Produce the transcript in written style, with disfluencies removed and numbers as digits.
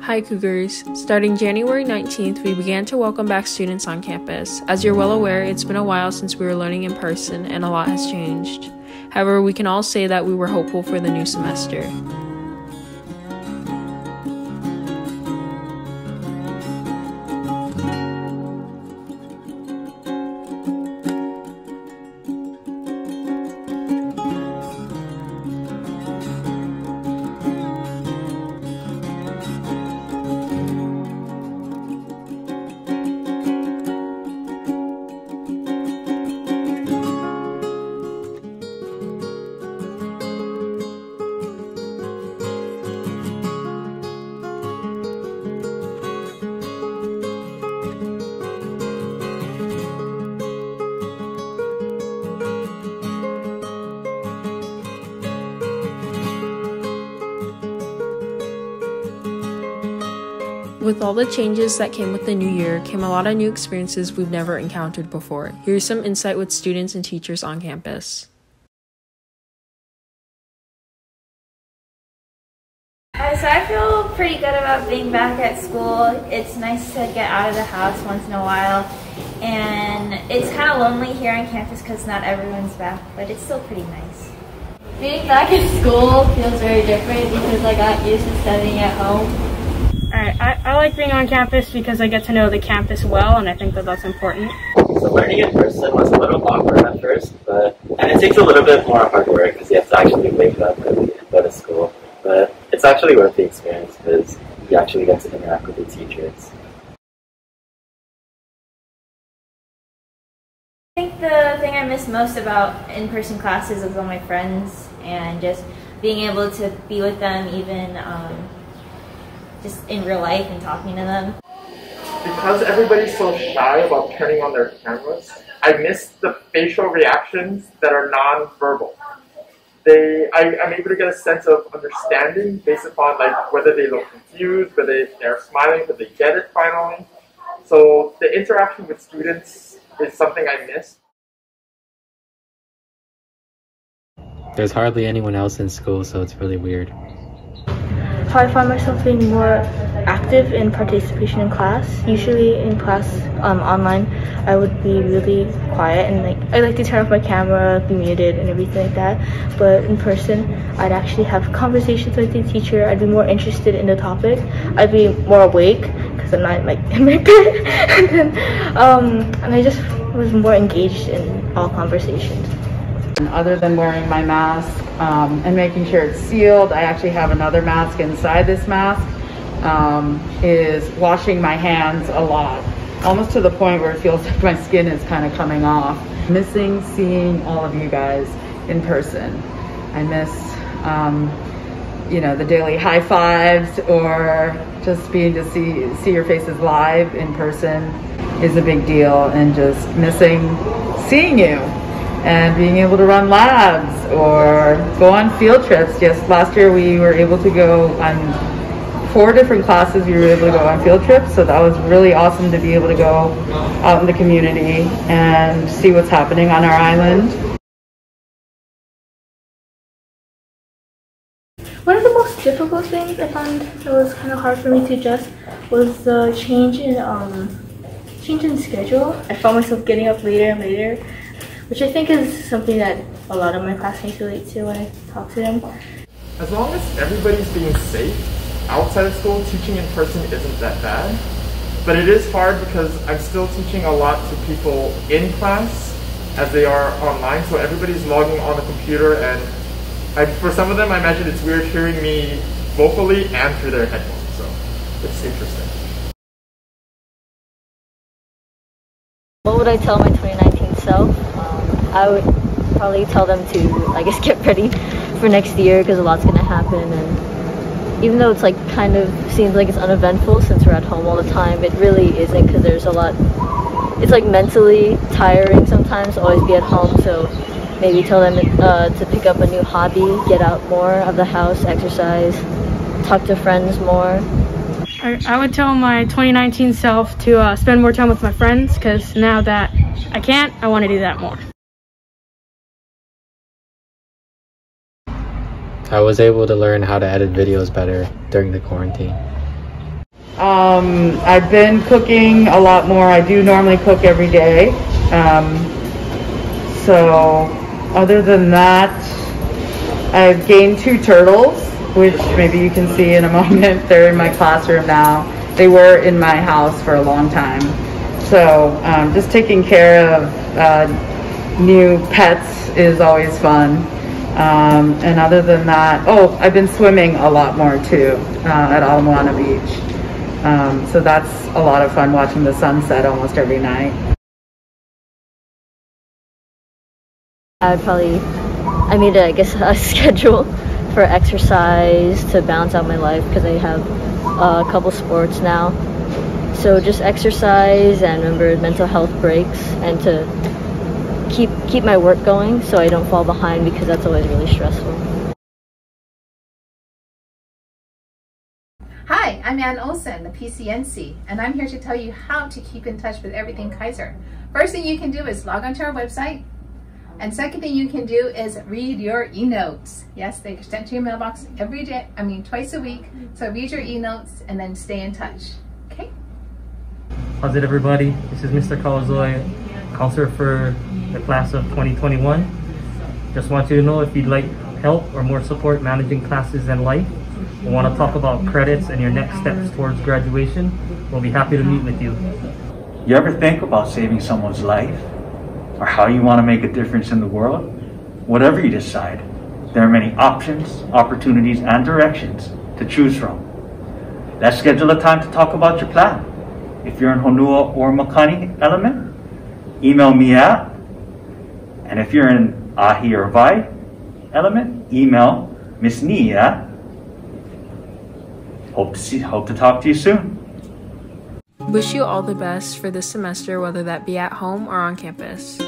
Hi Cougars! Starting January 19th, we began to welcome back students on campus. As you're well aware, it's been a while since we were learning in person and a lot has changed. However, we can all say that we were hopeful for the new semester. With all the changes that came with the new year came a lot of new experiences we've never encountered before. Here's some insight with students and teachers on campus. So I feel pretty good about being back at school. It's nice to get out of the house once in a while. And it's kind of lonely here on campus because not everyone's back, but it's still pretty nice. Being back at school feels very different because I got used to studying at home. I like being on campus because I get to know the campus well, and I think that that's important. So learning in person was a little awkward at first, and it takes a little bit more hard work because you have to actually wake up early and go to school. But it's actually worth the experience because you actually get to interact with the teachers. I think the thing I miss most about in-person classes is all my friends and just being able to be with them even just in real life and talking to them. Because everybody's so shy about turning on their cameras, I miss the facial reactions that are non-verbal. I'm able to get a sense of understanding based upon like whether they look confused, whether they're smiling, whether they get it finally. So the interaction with students is something I miss. There's hardly anyone else in school, so it's really weird. So I find myself being more active in participation in class. Usually in class online, I would be really quiet and I like to turn off my camera, be muted and everything like that. But in person, I'd actually have conversations with the teacher. I'd be more interested in the topic. I'd be more awake because I'm not like in my bed. and I just was more engaged in all conversations. Other than wearing my mask and making sure it's sealed, I actually have another mask inside this mask, is washing my hands a lot. Almost to the point where it feels like my skin is kind of coming off. Missing seeing all of you guys in person. I miss, the daily high fives or just being to see your faces live in person is a big deal, and just missing seeing you. And being able to run labs or go on field trips. Just last year we were able to go on 4 different classes. We were able to go on field trips, so that was really awesome to be able to go out in the community and see what's happening on our island. One of the most difficult things I found that was kind of hard for me to adjust was the change in schedule. I found myself getting up later and later, which I think is something that a lot of my classmates relate to when I talk to them. As long as everybody's being safe outside of school, teaching in person isn't that bad. But it is hard because I'm still teaching a lot to people in class as they are online, so everybody's logging on the computer, and for some of them I imagine it's weird hearing me vocally and through their headphones, so it's interesting. What would I tell my 2019 self? I would probably tell them to, I guess, get ready for next year because a lot's going to happen. And even though it's kind of seems like it's uneventful since we're at home all the time, it really isn't because there's a lot. It's mentally tiring sometimes to always be at home. So maybe tell them to pick up a new hobby, get out more of the house, exercise, talk to friends more. I would tell my 2019 self to spend more time with my friends because now that I can't, I want to do that more. I was able to learn how to edit videos better during the quarantine. I've been cooking a lot more. I do normally cook every day. So other than that, I've gained 2 turtles, which maybe you can see in a moment. They're in my classroom now. They were in my house for a long time. So just taking care of new pets is always fun. And other than that, oh, I've been swimming a lot more too at Ala Beach. So that's a lot of fun, watching the sunset almost every night. I made I guess a schedule for exercise to balance out my life because I have a couple sports now. So just exercise and remember mental health breaks and to keep my work going so I don't fall behind because that's always really stressful. Hi, I'm Ann Olson, the PCNC, and I'm here to tell you how to keep in touch with everything Kaiser. First thing you can do is log onto our website, and second thing you can do is read your e-notes. Yes, they get sent to your mailbox every day, twice a week, so read your e-notes and then stay in touch, okay? How's it, everybody? This is Mr. Kawazoy, counselor for the class of 2021. Just want you to know if you'd like help or more support managing classes and life, or want to talk about credits and your next steps towards graduation, we'll be happy to meet with you. You ever think about saving someone's life? Or how you want to make a difference in the world? Whatever you decide, there are many options, opportunities, and directions to choose from. Let's schedule a time to talk about your plan. If you're in Honua or Makani element, email me at, and if you're in Ahi or Vai element, email Miss Ni at. Hope to talk to you soon. Wish you all the best for this semester, whether that be at home or on campus.